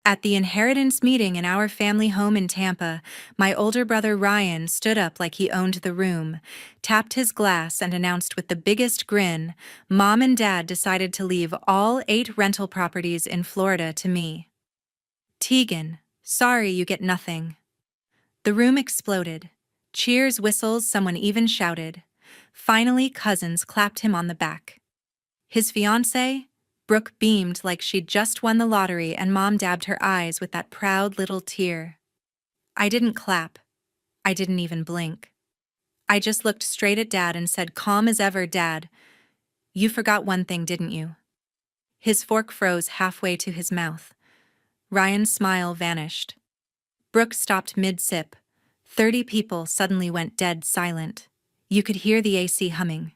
At the inheritance meeting in our family home in Tampa, my older brother Ryan stood up like he owned the room, tapped his glass, and announced with the biggest grin, "Mom and Dad decided to leave all 8 rental properties in Florida to me. Tegan, sorry you get nothing." The room exploded. Cheers, whistles, someone even shouted. Finally, cousins clapped him on the back. His fiancée? Brooke beamed like she'd just won the lottery, and Mom dabbed her eyes with that proud little tear. I didn't clap. I didn't even blink. I just looked straight at Dad and said, calm as ever, "Dad, you forgot one thing, didn't you?" His fork froze halfway to his mouth. Ryan's smile vanished. Brooke stopped mid-sip. 30 people suddenly went dead silent. You could hear the AC humming.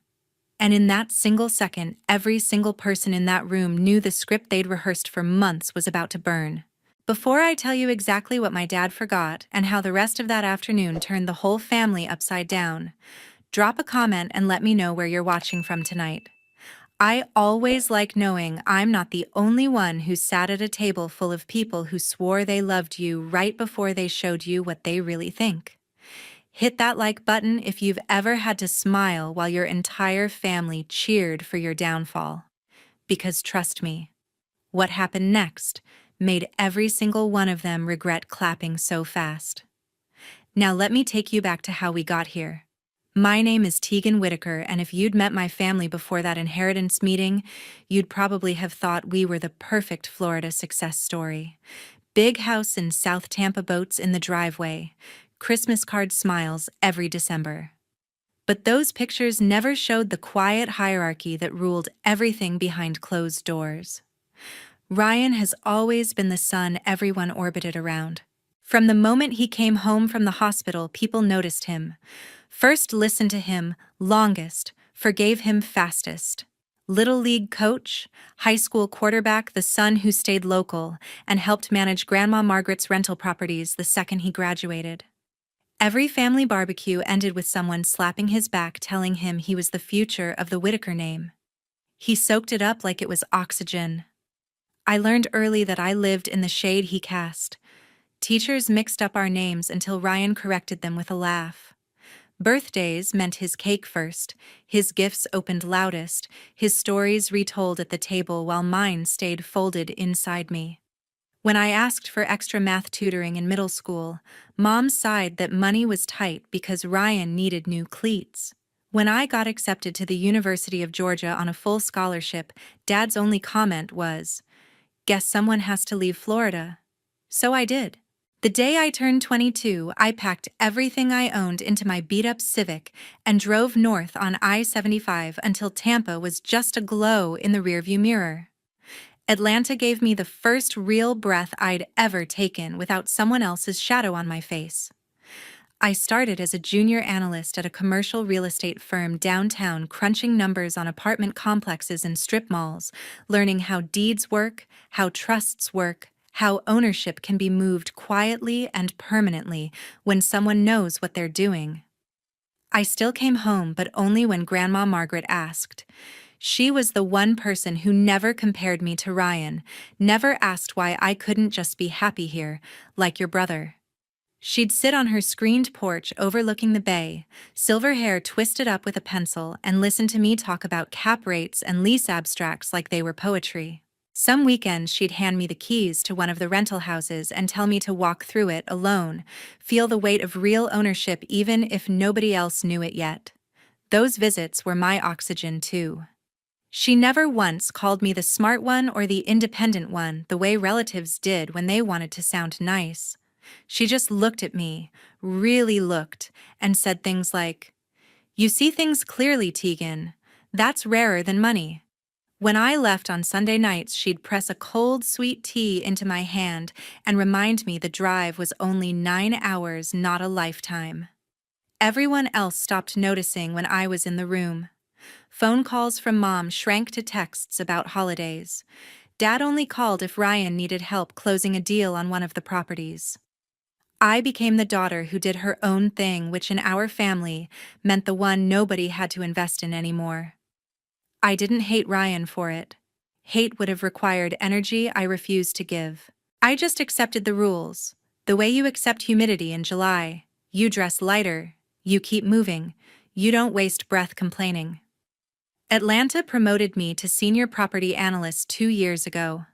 And in that single second, every single person in that room knew the script they'd rehearsed for months was about to burn. Before I tell you exactly what my dad forgot and how the rest of that afternoon turned the whole family upside down, drop a comment and let me know where you're watching from tonight. I always like knowing I'm not the only one who sat at a table full of people who swore they loved you right before they showed you what they really think. Hit that like button if you've ever had to smile while your entire family cheered for your downfall. Because trust me, what happened next made every single one of them regret clapping so fast. Now let me take you back to how we got here. My name is Tegan Whitaker, and if you'd met my family before that inheritance meeting, you'd probably have thought we were the perfect Florida success story. Big house in South Tampa, boats in the driveway, Christmas card smiles every December. But those pictures never showed the quiet hierarchy that ruled everything behind closed doors. Ryan has always been the son everyone orbited around. From the moment he came home from the hospital, people noticed him. First listened to him longest, forgave him fastest. Little league coach, high school quarterback, the son who stayed local and helped manage Grandma Margaret's rental properties the second he graduated. Every family barbecue ended with someone slapping his back telling him he was the future of the Whitaker name. He soaked it up like it was oxygen. I learned early that I lived in the shade he cast. Teachers mixed up our names until Ryan corrected them with a laugh. Birthdays meant his cake first, his gifts opened loudest, his stories retold at the table while mine stayed folded inside me. When I asked for extra math tutoring in middle school, Mom sighed that money was tight because Ryan needed new cleats. When I got accepted to the University of Georgia on a full scholarship, Dad's only comment was, "Guess someone has to leave Florida." So I did. The day I turned 22, I packed everything I owned into my beat-up Civic and drove north on I-75 until Tampa was just aglow in the rearview mirror. Atlanta gave me the first real breath I'd ever taken without someone else's shadow on my face. I started as a junior analyst at a commercial real estate firm downtown, crunching numbers on apartment complexes and strip malls, learning how deeds work, how trusts work, how ownership can be moved quietly and permanently when someone knows what they're doing. I still came home, but only when Grandma Margaret asked. She was the one person who never compared me to Ryan, never asked why I couldn't just be happy here, like your brother. She'd sit on her screened porch overlooking the bay, silver hair twisted up with a pencil, and listen to me talk about cap rates and lease abstracts like they were poetry. Some weekends she'd hand me the keys to one of the rental houses and tell me to walk through it alone, feel the weight of real ownership even if nobody else knew it yet. Those visits were my oxygen too. She never once called me the smart one or the independent one the way relatives did when they wanted to sound nice. She just looked at me, really looked, and said things like, "You see things clearly, Tegan. That's rarer than money." When I left on Sunday nights, she'd press a cold, sweet tea into my hand and remind me the drive was only 9 hours, not a lifetime. Everyone else stopped noticing when I was in the room. Phone calls from Mom shrank to texts about holidays. Dad only called if Ryan needed help closing a deal on one of the properties. I became the daughter who did her own thing, which in our family meant the one nobody had to invest in anymore. I didn't hate Ryan for it. Hate would have required energy I refused to give. I just accepted the rules. The way you accept humidity in July. You dress lighter. You keep moving. You don't waste breath complaining. Atlanta promoted me to senior property analyst 2 years ago.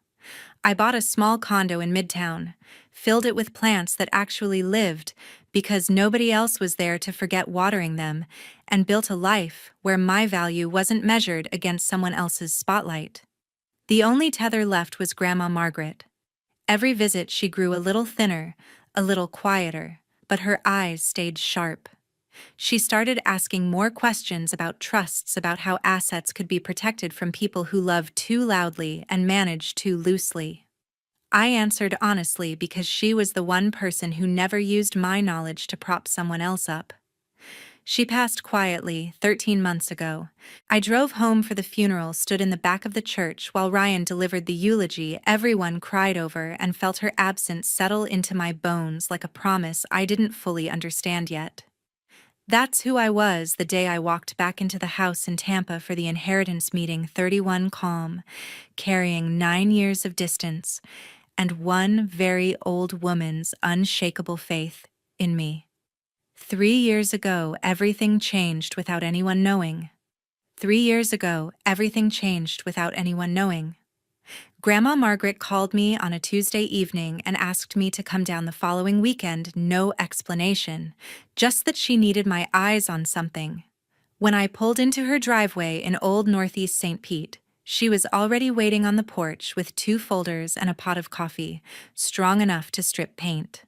I bought a small condo in Midtown, filled it with plants that actually lived because nobody else was there to forget watering them, and built a life where my value wasn't measured against someone else's spotlight. The only tether left was Grandma Margaret. Every visit she grew a little thinner, a little quieter, but her eyes stayed sharp. She started asking more questions about trusts, about how assets could be protected from people who love too loudly and manage too loosely. I answered honestly because she was the one person who never used my knowledge to prop someone else up. She passed quietly 13 months ago. I drove home for the funeral, stood in the back of the church while Ryan delivered the eulogy everyone cried over, and felt her absence settle into my bones like a promise I didn't fully understand yet. That's who I was the day I walked back into the house in Tampa for the inheritance meeting, 31 calm, carrying 9 years of distance and one very old woman's unshakable faith in me. 3 years ago, everything changed without anyone knowing. 3 years ago, everything changed without anyone knowing. Grandma Margaret called me on a Tuesday evening and asked me to come down the following weekend, no explanation, just that she needed my eyes on something. When I pulled into her driveway in Old Northeast St. Pete, she was already waiting on the porch with 2 folders and a pot of coffee, strong enough to strip paint.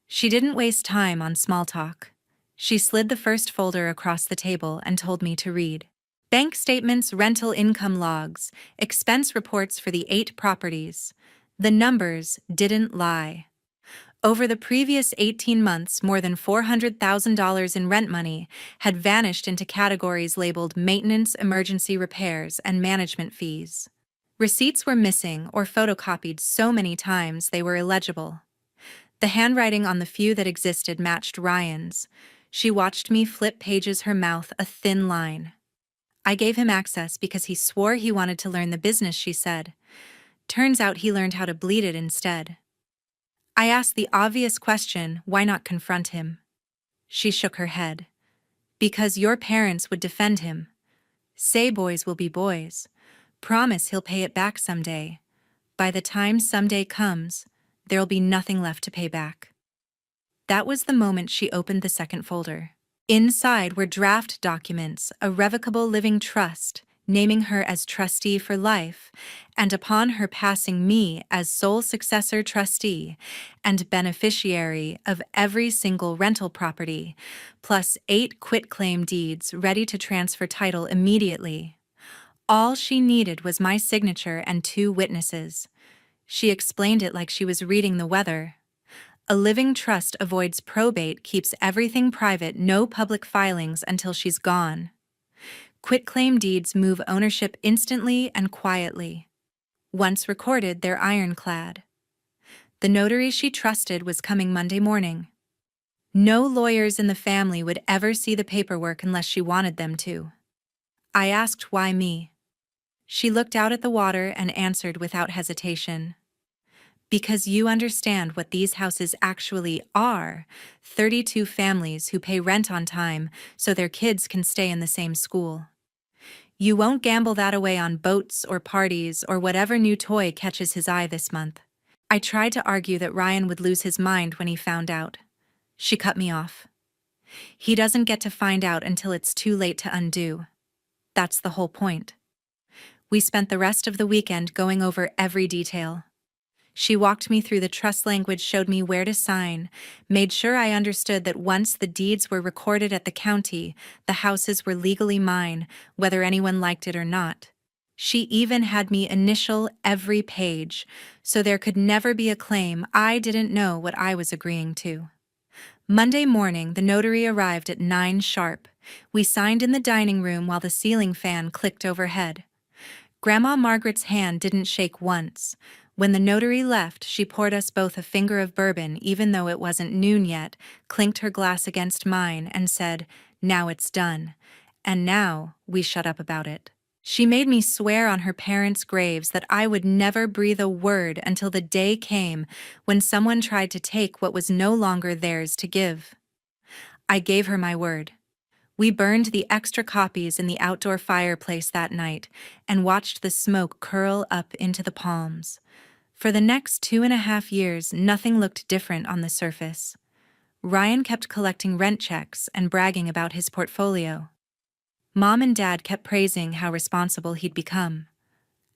She didn't waste time on small talk. She slid the first folder across the table and told me to read. Bank statements, rental income logs, expense reports for the 8 properties. The numbers didn't lie. Over the previous 18 months, more than $400,000 in rent money had vanished into categories labeled maintenance, emergency repairs, and management fees. Receipts were missing or photocopied so many times they were illegible. The handwriting on the few that existed matched Ryan's. She watched me flip pages, her mouth a thin line. I gave him access because he swore he wanted to learn the business, she said. Turns out he learned how to bleed it instead. I asked the obvious question, why not confront him? She shook her head. Because your parents would defend him. Say boys will be boys. Promise he'll pay it back someday. By the time someday comes, there'll be nothing left to pay back. That was the moment she opened the second folder. Inside were draft documents, a revocable living trust, naming her as trustee for life, and upon her passing, me as sole successor trustee and beneficiary of every single rental property, plus 8 quitclaim deeds ready to transfer title immediately. All she needed was my signature and 2 witnesses. She explained it like she was reading the weather. A living trust avoids probate, keeps everything private, no public filings until she's gone. Quitclaim deeds move ownership instantly and quietly. Once recorded, they're ironclad. The notary she trusted was coming Monday morning. No lawyers in the family would ever see the paperwork unless she wanted them to. I asked why me. She looked out at the water and answered without hesitation. Because you understand what these houses actually are, 32 families who pay rent on time so their kids can stay in the same school. You won't gamble that away on boats or parties or whatever new toy catches his eye this month. I tried to argue that Ryan would lose his mind when he found out. She cut me off. He doesn't get to find out until it's too late to undo. That's the whole point. We spent the rest of the weekend going over every detail. She walked me through the trust language, showed me where to sign, made sure I understood that once the deeds were recorded at the county, the houses were legally mine, whether anyone liked it or not. She even had me initial every page, so there could never be a claim I didn't know what I was agreeing to. Monday morning, the notary arrived at 9 sharp. We signed in the dining room while the ceiling fan clicked overhead. Grandma Margaret's hand didn't shake once. When the notary left, she poured us both a finger of bourbon, even though it wasn't noon yet, clinked her glass against mine, and said, "Now it's done." And now we shut up about it. She made me swear on her parents' graves that I would never breathe a word until the day came when someone tried to take what was no longer theirs to give. I gave her my word. We burned the extra copies in the outdoor fireplace that night and watched the smoke curl up into the palms. For the next 2.5 years, nothing looked different on the surface. Ryan kept collecting rent checks and bragging about his portfolio. Mom and Dad kept praising how responsible he'd become.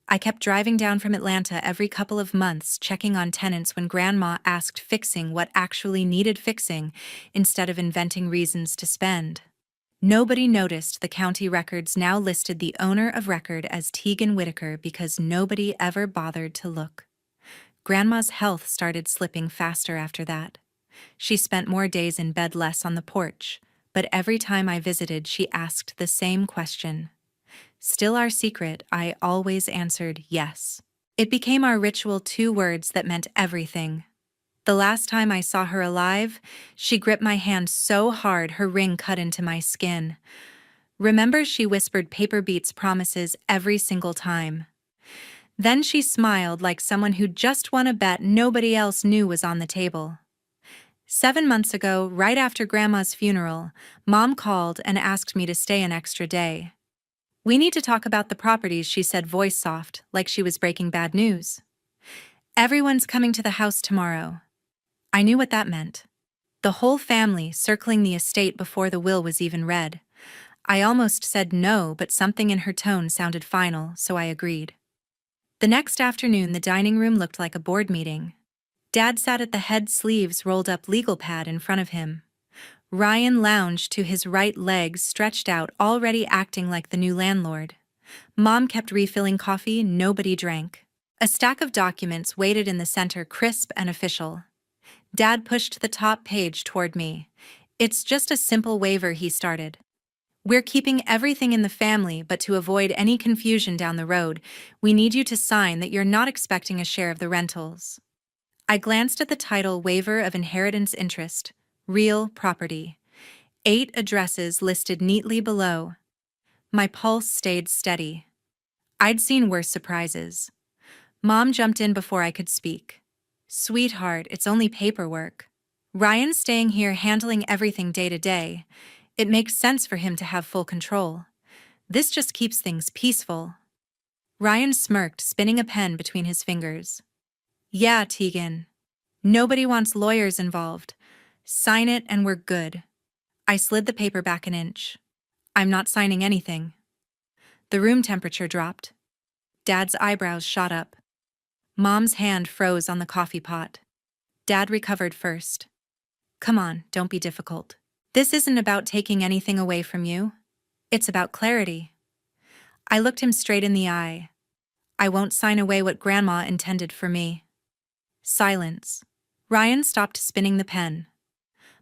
I kept driving down from Atlanta every couple of months, checking on tenants when Grandma asked fixing what actually needed fixing instead of inventing reasons to spend. Nobody noticed the county records now listed the owner of record as Tegan Whitaker because nobody ever bothered to look. Grandma's health started slipping faster after that. She spent more days in bed, less on the porch, but every time I visited, she asked the same question. Still our secret, I always answered yes. It became our ritual, 2 words that meant everything. The last time I saw her alive, she gripped my hand so hard her ring cut into my skin. Remember, she whispered paper beats promises every single time. Then she smiled like someone who'd just won a bet nobody else knew was on the table. 7 months ago, right after Grandma's funeral, Mom called and asked me to stay an extra day. "We need to talk about the properties," she said, voice soft, like she was breaking bad news. "Everyone's coming to the house tomorrow." I knew what that meant. The whole family circling the estate before the will was even read. I almost said no, but something in her tone sounded final, so I agreed. The next afternoon, the dining room looked like a board meeting. Dad sat at the head, sleeves rolled up, legal pad in front of him. Ryan lounged to his right, legs stretched out, already acting like the new landlord. Mom kept refilling coffee, nobody drank. A stack of documents waited in the center, crisp and official. Dad pushed the top page toward me. "It's just a simple waiver," he started. "We're keeping everything in the family, but to avoid any confusion down the road, we need you to sign that you're not expecting a share of the rentals." I glanced at the title, Waiver of Inheritance Interest, Real Property. 8 addresses listed neatly below. My pulse stayed steady. I'd seen worse surprises. Mom jumped in before I could speak. "Sweetheart, it's only paperwork. Ryan's staying here handling everything day to day. It makes sense for him to have full control. This just keeps things peaceful." Ryan smirked, spinning a pen between his fingers. "Yeah, Tegan. Nobody wants lawyers involved. Sign it and we're good." I slid the paper back an inch. "I'm not signing anything." The room temperature dropped. Dad's eyebrows shot up. Mom's hand froze on the coffee pot. Dad recovered first. "Come on, don't be difficult. This isn't about taking anything away from you. It's about clarity." I looked him straight in the eye. "I won't sign away what Grandma intended for me." Silence. Ryan stopped spinning the pen.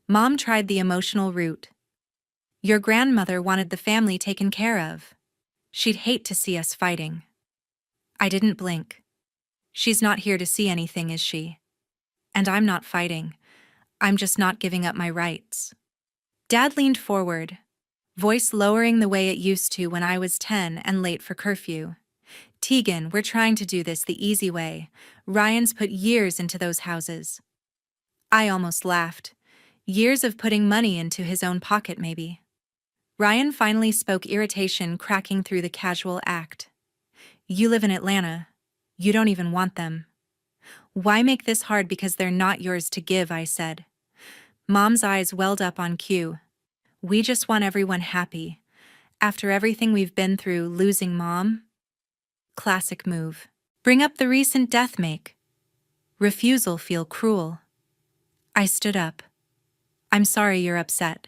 Mom tried the emotional route. "Your grandmother wanted the family taken care of. She'd hate to see us fighting." I didn't blink. "She's not here to see anything, is she? And I'm not fighting. I'm just not giving up my rights." Dad leaned forward, voice lowering the way it used to when I was 10 and late for curfew. "Tegan, we're trying to do this the easy way. Ryan's put years into those houses." I almost laughed. Years of putting money into his own pocket, maybe. Ryan finally spoke, irritation cracking through the casual act. "You live in Atlanta. You don't even want them. Why make this hard because they're not yours to give?" I said. Mom's eyes welled up on cue. "We just want everyone happy. After everything we've been through, losing Mom?" Classic move. Bring up the recent death make. Refusal feel cruel. I stood up. "I'm sorry you're upset.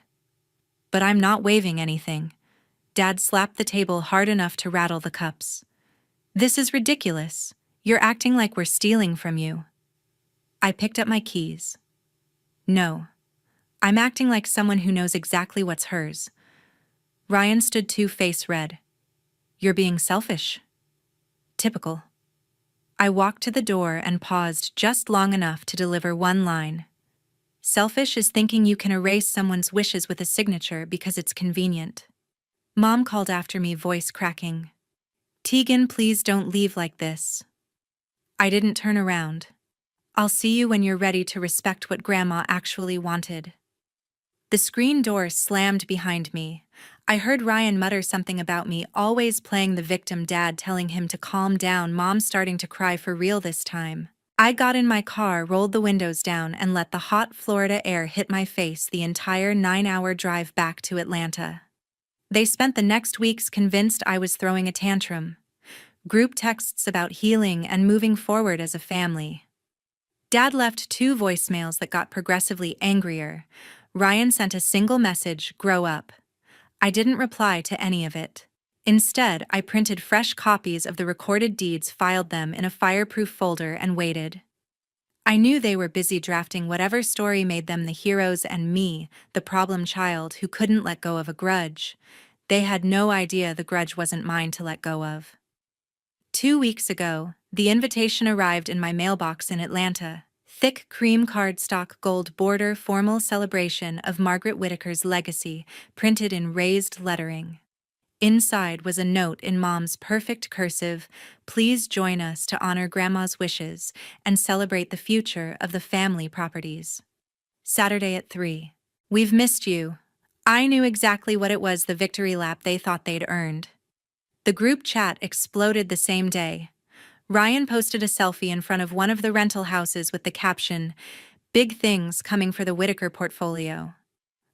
But I'm not waiving anything." Dad slapped the table hard enough to rattle the cups. "This is ridiculous. You're acting like we're stealing from you." I picked up my keys. "No. I'm acting like someone who knows exactly what's hers." Ryan stood too, face red. "You're being selfish." Typical. I walked to the door and paused just long enough to deliver one line. "Selfish is thinking you can erase someone's wishes with a signature because it's convenient." Mom called after me, voice cracking. Tegan, please don't leave like this. I didn't turn around. I'll see you when you're ready to respect what Grandma actually wanted. The screen door slammed behind me. I heard Ryan mutter something about me always playing the victim, Dad telling him to calm down, Mom starting to cry for real this time. I got in my car, rolled the windows down, and let the hot Florida air hit my face the entire 9-hour drive back to Atlanta. They spent the next weeks convinced I was throwing a tantrum. Group texts about healing and moving forward as a family. Dad left 2 voicemails that got progressively angrier. Ryan sent a single message, "Grow up." I didn't reply to any of it. Instead, I printed fresh copies of the recorded deeds, filed them in a fireproof folder, and waited. I knew they were busy drafting whatever story made them the heroes and me, the problem child who couldn't let go of a grudge. They had no idea the grudge wasn't mine to let go of. 2 weeks ago, the invitation arrived in my mailbox in Atlanta. Thick cream cardstock, gold border, formal celebration of Margaret Whittaker's legacy, printed in raised lettering. Inside was a note in Mom's perfect cursive: "Please join us to honor Grandma's wishes and celebrate the future of the family properties. Saturday at 3. We've missed you." I knew exactly what it was, the victory lap they thought they'd earned. The group chat exploded the same day. Ryan posted a selfie in front of one of the rental houses with the caption, "Big things coming for the Whittaker portfolio."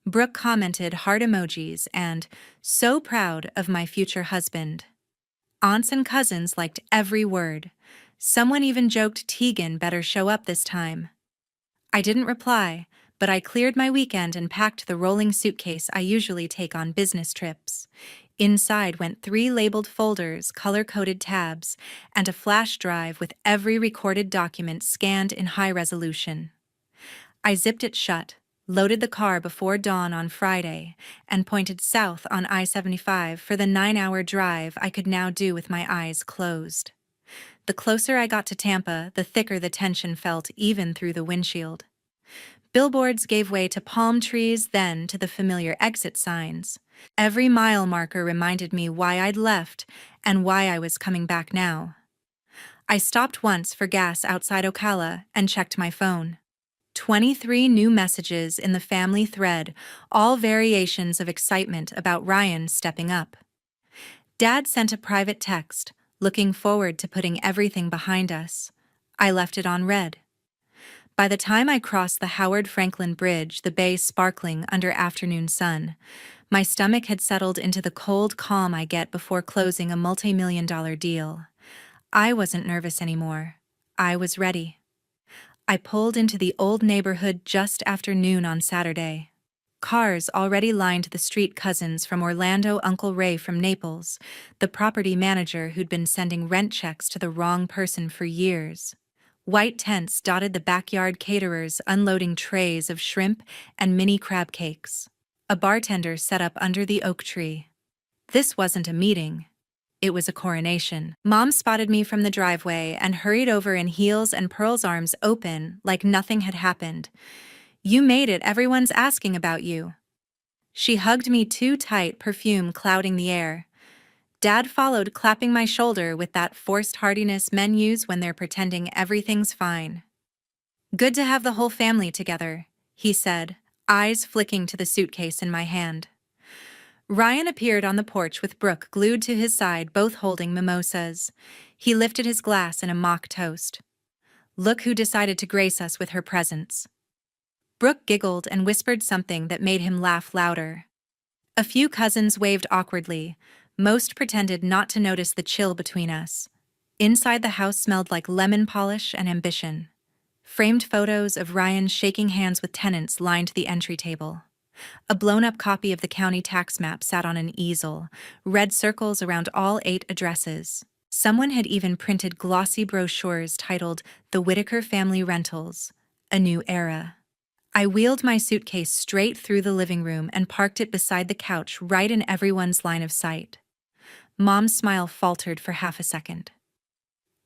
Brooke commented heart emojis and, "So proud of my future husband." Aunts and cousins liked every word. Someone even joked Tegan better show up this time. I didn't reply, but I cleared my weekend and packed the rolling suitcase I usually take on business trips. Inside went 3 labeled folders, color-coded tabs, and a flash drive with every recorded document scanned in high resolution. I zipped it shut, loaded the car before dawn on Friday, and pointed south on I-75 for the 9-hour drive I could now do with my eyes closed. The closer I got to Tampa, the thicker the tension felt, even through the windshield. Billboards gave way to palm trees, then to the familiar exit signs. Every mile marker reminded me why I'd left and why I was coming back now. I stopped once for gas outside Ocala and checked my phone. 23 new messages in the family thread, all variations of excitement about Ryan stepping up. Dad sent a private text, looking forward to putting everything behind us. I left it on red. By the time I crossed the Howard Franklin Bridge, the bay sparkling under afternoon sun, my stomach had settled into the cold calm I get before closing a multi-million-dollar deal. I wasn't nervous anymore. I was ready. I pulled into the old neighborhood just after noon on Saturday. Cars already lined the street. Cousins from Orlando, Uncle Ray from Naples, the property manager who'd been sending rent checks to the wrong person for years. White tents dotted the backyard, caterers unloading trays of shrimp and mini crab cakes. A bartender set up under the oak tree. This wasn't a meeting. It was a coronation. Mom spotted me from the driveway and hurried over in heels and pearls, arms open like nothing had happened. "You made it, everyone's asking about you." She hugged me too tight, perfume clouding the air. Dad followed, clapping my shoulder with that forced heartiness men use when they're pretending everything's fine. "Good to have the whole family together," he said, eyes flicking to the suitcase in my hand. Ryan appeared on the porch with Brooke glued to his side, both holding mimosas. He lifted his glass in a mock toast. "Look who decided to grace us with her presence." Brooke giggled and whispered something that made him laugh louder. A few cousins waved awkwardly. Most pretended not to notice the chill between us. Inside, the house smelled like lemon polish and ambition. Framed photos of Ryan shaking hands with tenants lined the entry table. A blown-up copy of the county tax map sat on an easel, red circles around all 8 addresses. Someone had even printed glossy brochures titled "The Whittaker Family Rentals, A New Era." I wheeled my suitcase straight through the living room and parked it beside the couch, right in everyone's line of sight. Mom's smile faltered for half a second.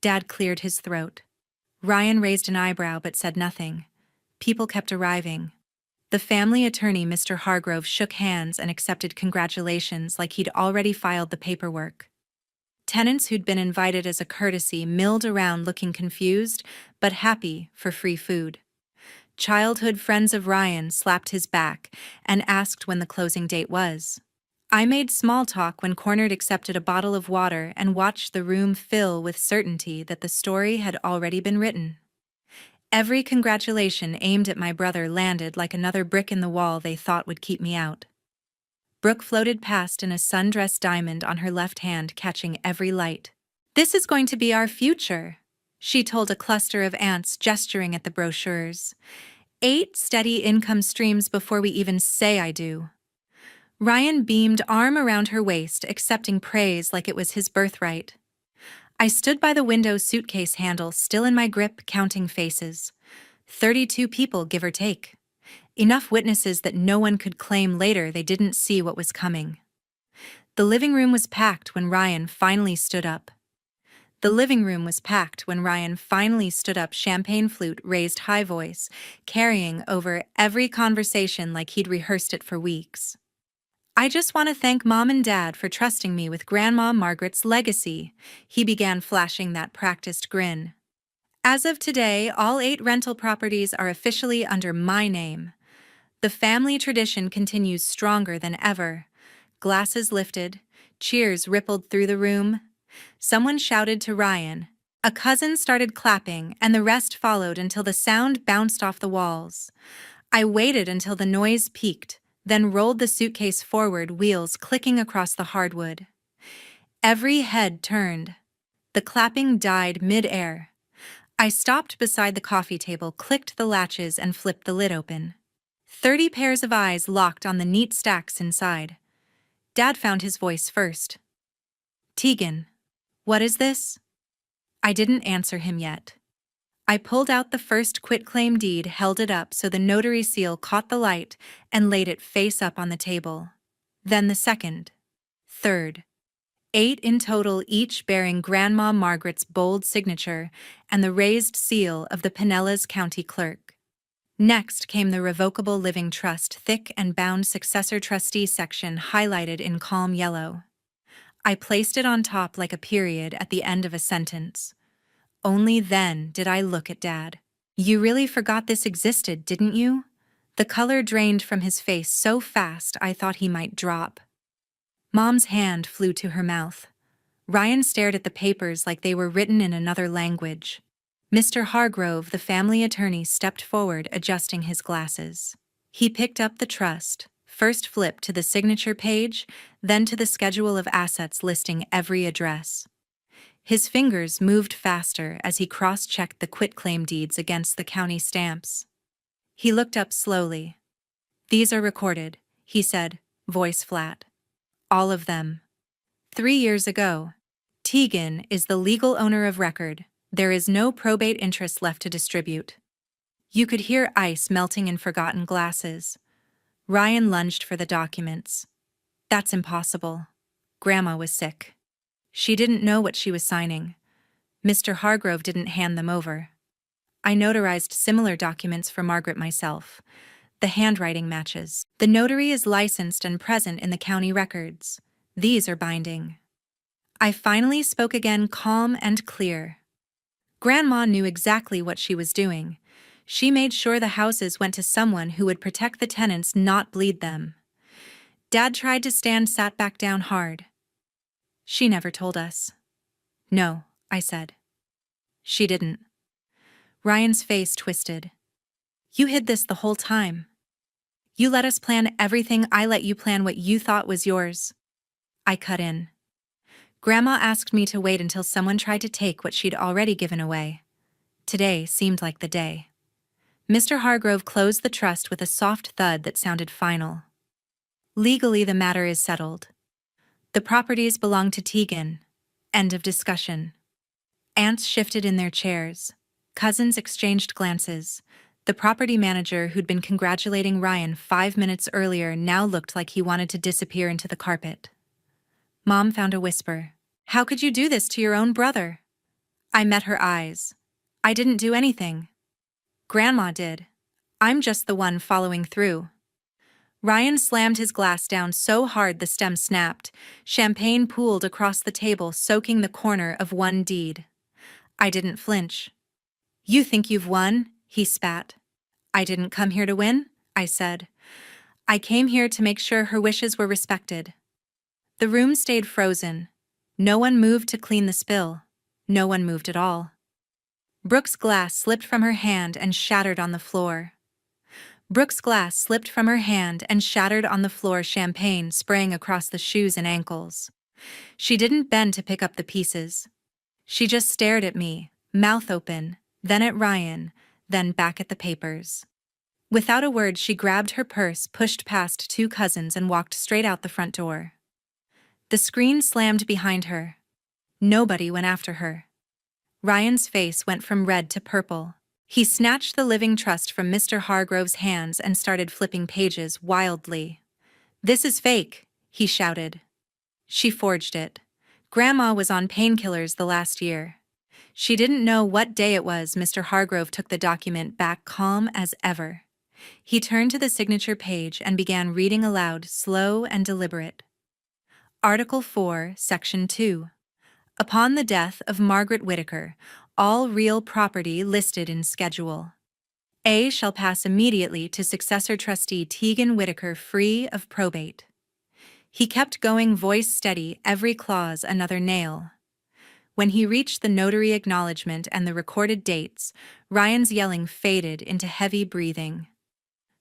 Dad cleared his throat. Ryan raised an eyebrow but said nothing. People kept arriving. The family attorney, Mr. Hargrove, shook hands and accepted congratulations like he'd already filed the paperwork. Tenants who'd been invited as a courtesy milled around looking confused, but happy for free food. Childhood friends of Ryan slapped his back and asked when the closing date was. I made small talk when cornered, accepted a bottle of water, and watched the room fill with certainty that the story had already been written. Every congratulation aimed at my brother landed like another brick in the wall they thought would keep me out. Brooke floated past in a sundress diamond on her left hand, catching every light. "This is going to be our future," she told a cluster of ants, gesturing at the brochures. 8 steady income streams before we even say I do. Ryan beamed, arm around her waist, accepting praise like it was his birthright. I stood by the window, suitcase handle still in my grip, counting faces. 32 people, give or take. Enough witnesses that no one could claim later they didn't see what was coming. The living room was packed when Ryan finally stood up. Champagne flute raised, high voice, carrying over every conversation like he'd rehearsed it for weeks. "I just want to thank Mom and Dad for trusting me with Grandma Margaret's legacy," he began, flashing that practiced grin. "As of today, all 8 rental properties are officially under my name. The family tradition continues stronger than ever." Glasses lifted, cheers rippled through the room. Someone shouted to Ryan. A cousin started clapping, and the rest followed until the sound bounced off the walls. I waited until the noise peaked, then rolled the suitcase forward, wheels clicking across the hardwood. Every head turned. The clapping died mid-air. I stopped beside the coffee table, clicked the latches, and flipped the lid open. 30 pairs of eyes locked on the neat stacks inside. Dad found his voice first. "Tegan, what is this?" I didn't answer him yet. I pulled out the first quitclaim deed, held it up so the notary seal caught the light, and laid it face up on the table. Then the second, third. 8 in total, each bearing Grandma Margaret's bold signature and the raised seal of the Pinellas County Clerk. Next came the revocable living trust, thick and bound successor trustee section highlighted in calm yellow. I placed it on top like a period at the end of a sentence. Only then did I look at Dad. "You really forgot this existed, didn't you?" The color drained from his face so fast I thought he might drop. Mom's hand flew to her mouth. Ryan stared at the papers like they were written in another language. Mr. Hargrove, the family attorney, stepped forward, adjusting his glasses. He picked up the trust, first flipped to the signature page, then to the schedule of assets listing every address. His fingers moved faster as he cross-checked the quitclaim deeds against the county stamps. He looked up slowly. "These are recorded," he said, voice flat. "All of them. 3 years ago. Tegan is the legal owner of record. There is no probate interest left to distribute." You could hear ice melting in forgotten glasses. Ryan lunged for the documents. "That's impossible. Grandma was sick. She didn't know what she was signing. Mr. Hargrove didn't hand them over. I notarized similar documents for Margaret myself. The handwriting matches. The notary is licensed and present in the county records. These are binding." I finally spoke again, calm and clear. Grandma knew exactly what she was doing. She made sure the houses went to someone who would protect the tenants, not bleed them. Dad tried to stand, sat back down hard. "She never told us." "No," I said. "She didn't." Ryan's face twisted. "You hid this the whole time. You let us plan everything. I let you plan what you thought was yours." I cut in. "Grandma asked me to wait until someone tried to take what she'd already given away. Today seemed like the day." Mr. Hargrove closed the trust with a soft thud that sounded final. "Legally, the matter is settled. The properties belong to Tegan. End of discussion." Aunts shifted in their chairs. Cousins exchanged glances. The property manager who'd been congratulating Ryan 5 minutes earlier now looked like he wanted to disappear into the carpet. Mom found a whisper. "How could you do this to your own brother?" I met her eyes. "I didn't do anything. Grandma did. I'm just the one following through." Ryan slammed his glass down so hard the stem snapped. Champagne pooled across the table, soaking the corner of one deed. I didn't flinch. "You think you've won?" he spat. "I didn't come here to win," I said. "I came here to make sure her wishes were respected." The room stayed frozen. No one moved to clean the spill. No one moved at all. Brooke's glass slipped from her hand and shattered on the floor. Brooke's glass slipped from her hand and shattered on the floor, champagne spraying across the shoes and ankles. She didn't bend to pick up the pieces. She just stared at me, mouth open, then at Ryan, then back at the papers. Without a word, she grabbed her purse, pushed past two cousins, and walked straight out the front door. The screen slammed behind her. Nobody went after her. Ryan's face went from red to purple. He snatched the living trust from Mr. Hargrove's hands and started flipping pages wildly. "This is fake," he shouted. "She forged it. Grandma was on painkillers the last year." She didn't know what day it was. Mr. Hargrove took the document back, calm as ever. He turned to the signature page and began reading aloud, slow and deliberate. Article 4, Section 2. Upon the death of Margaret Whittaker, all real property listed in Schedule A shall pass immediately to successor trustee Tegan Whittaker, free of probate. He kept going, voice steady, every clause another nail. When he reached the notary acknowledgement and the recorded dates, Ryan's yelling faded into heavy breathing.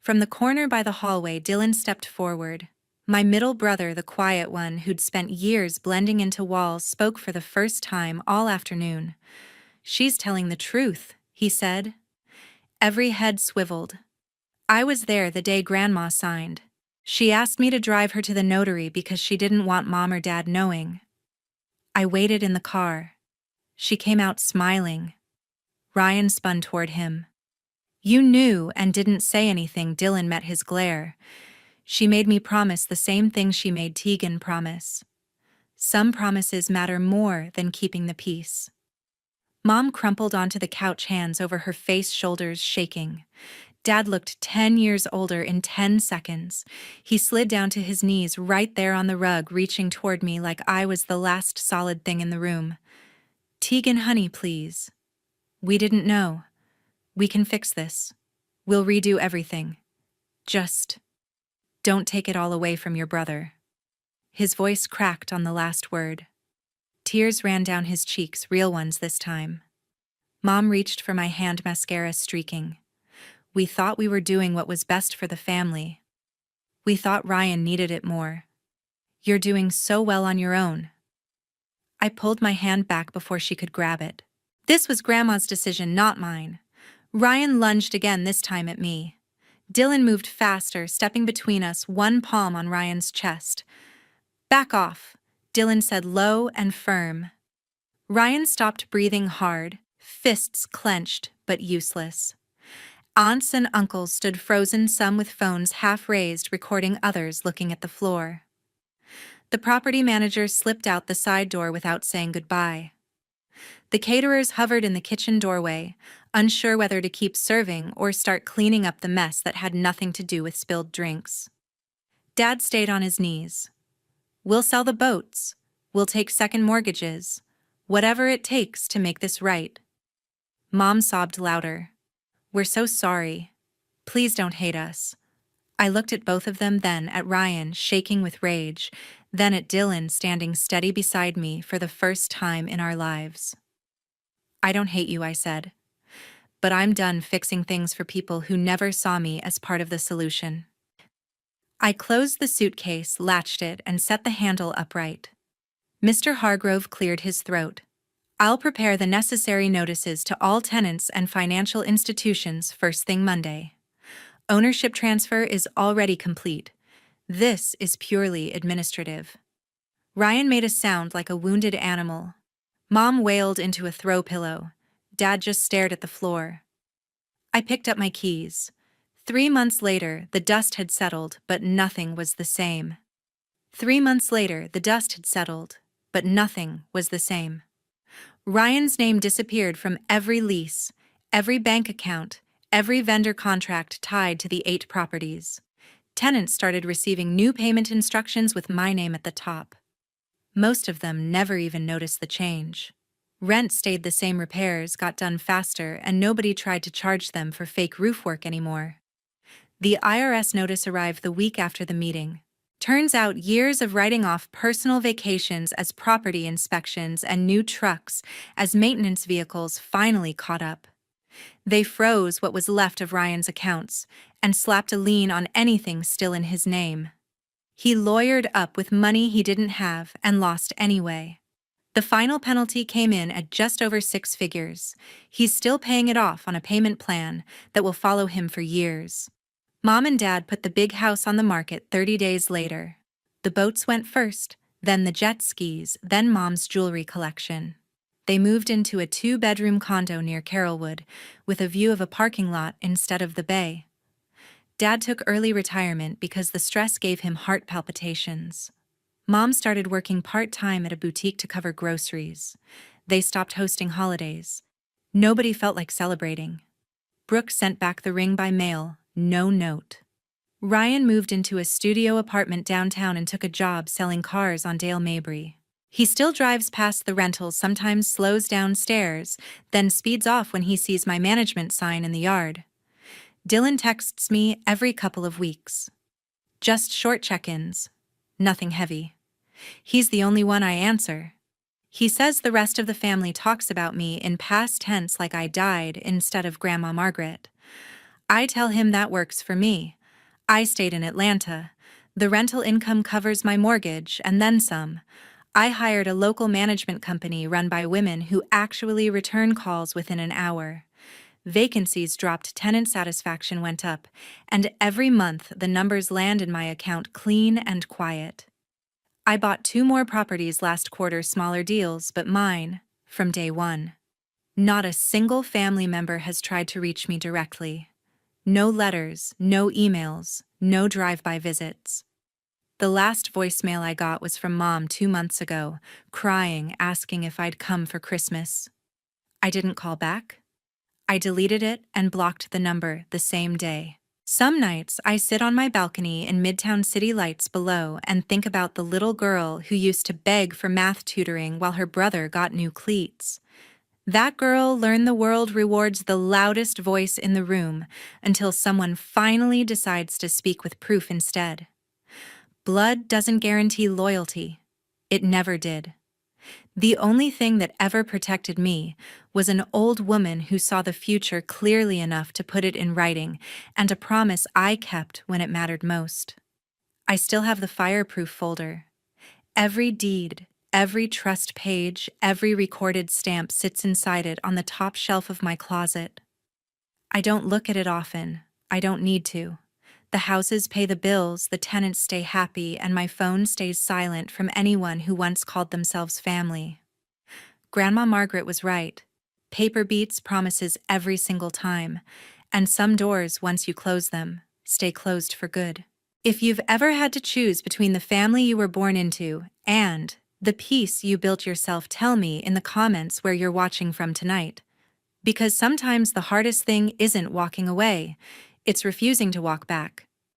From the corner by the hallway, Dylan stepped forward. My middle brother, the quiet one who'd spent years blending into walls, spoke for the first time all afternoon. "She's telling the truth," he said. Every head swiveled. "I was there the day Grandma signed. She asked me to drive her to the notary because she didn't want Mom or Dad knowing. I waited in the car. She came out smiling." Ryan spun toward him. "You knew and didn't say anything." Dylan met his glare. "She made me promise the same thing she made Tegan promise. Some promises matter more than keeping the peace." Mom crumpled onto the couch, hands over her face, shoulders shaking. Dad looked 10 years older in 10 seconds. He slid down to his knees right there on the rug, reaching toward me like I was the last solid thing in the room. "Tegan, honey, please. We didn't know. We can fix this. We'll redo everything. Just don't take it all away from your brother." His voice cracked on the last word. Tears ran down his cheeks, real ones this time. Mom reached for my hand, mascara streaking. "We thought we were doing what was best for the family. We thought Ryan needed it more. You're doing so well on your own." I pulled my hand back before she could grab it. "This was Grandma's decision, not mine." Ryan lunged again, this time at me. Dylan moved faster, stepping between us, one palm on Ryan's chest. "Back off," Dylan said, low and firm. Ryan stopped breathing hard, fists clenched but useless. Aunts and uncles stood frozen, some with phones half raised, recording, others looking at the floor. The property manager slipped out the side door without saying goodbye. The caterers hovered in the kitchen doorway, unsure whether to keep serving or start cleaning up the mess that had nothing to do with spilled drinks. Dad stayed on his knees. "We'll sell the boats. We'll take second mortgages. Whatever it takes to make this right." Mom sobbed louder. "We're so sorry. Please don't hate us." I looked at both of them, then at Ryan, shaking with rage, then at Dylan, standing steady beside me for the first time in our lives. "I don't hate you," I said. "But I'm done fixing things for people who never saw me as part of the solution." I closed the suitcase, latched it, and set the handle upright. Mr. Hargrove cleared his throat. "I'll prepare the necessary notices to all tenants and financial institutions first thing Monday. Ownership transfer is already complete. This is purely administrative." Ryan made a sound like a wounded animal. Mom wailed into a throw pillow. Dad just stared at the floor. I picked up my keys. 3 months later, the dust had settled, but nothing was the same. 3 months later, the dust had settled, but nothing was the same. Ryan's name disappeared from every lease, every bank account, every vendor contract tied to the 8 properties. Tenants started receiving new payment instructions with my name at the top. Most of them never even noticed the change. Rent stayed the same, repairs got done faster, and nobody tried to charge them for fake roof work anymore. The IRS notice arrived the week after the meeting. Turns out years of writing off personal vacations as property inspections and new trucks as maintenance vehicles finally caught up. They froze what was left of Ryan's accounts and slapped a lien on anything still in his name. He lawyered up with money he didn't have and lost anyway. The final penalty came in at just over 6 figures. He's still paying it off on a payment plan that will follow him for years. Mom and Dad put the big house on the market 30 days later. The boats went first, then the jet skis, then Mom's jewelry collection. They moved into a 2-bedroom condo near Carrollwood, with a view of a parking lot instead of the bay. Dad took early retirement because the stress gave him heart palpitations. Mom started working part-time at a boutique to cover groceries. They stopped hosting holidays. Nobody felt like celebrating. Brooke sent back the ring by mail, no note. Ryan moved into a studio apartment downtown and took a job selling cars on Dale Mabry. He still drives past the rentals, sometimes slows downstairs, then speeds off when he sees my management sign in the yard. Dylan texts me every couple of weeks. Just short check-ins. Nothing heavy. He's the only one I answer. He says the rest of the family talks about me in past tense like I died instead of Grandma Margaret. I tell him that works for me. I stayed in Atlanta. The rental income covers my mortgage and then some. I hired a local management company run by women who actually return calls within an hour. Vacancies dropped, tenant satisfaction went up, and every month the numbers land in my account clean and quiet. I bought 2 more properties last quarter, smaller deals, but mine, from day one. Not a single family member has tried to reach me directly. No letters, no emails, no drive-by visits. The last voicemail I got was from Mom 2 months ago, crying, asking if I'd come for Christmas. I didn't call back. I deleted it and blocked the number the same day. Some nights I sit on my balcony in Midtown city lights below and think about the little girl who used to beg for math tutoring while her brother got new cleats. That girl learned the world rewards the loudest voice in the room until someone finally decides to speak with proof instead. Blood doesn't guarantee loyalty. It never did. The only thing that ever protected me was an old woman who saw the future clearly enough to put it in writing, and a promise I kept when it mattered most. I still have the fireproof folder. Every deed, every trust page, every recorded stamp sits inside it on the top shelf of my closet. I don't look at it often. I don't need to. The houses pay the bills, the tenants stay happy, and my phone stays silent from anyone who once called themselves family. Grandma Margaret was right. Paper beats promises every single time, and some doors, once you close them, stay closed for good. If you've ever had to choose between the family you were born into and the peace you built yourself, tell me in the comments where you're watching from tonight. Because sometimes the hardest thing isn't walking away, it's refusing to walk back.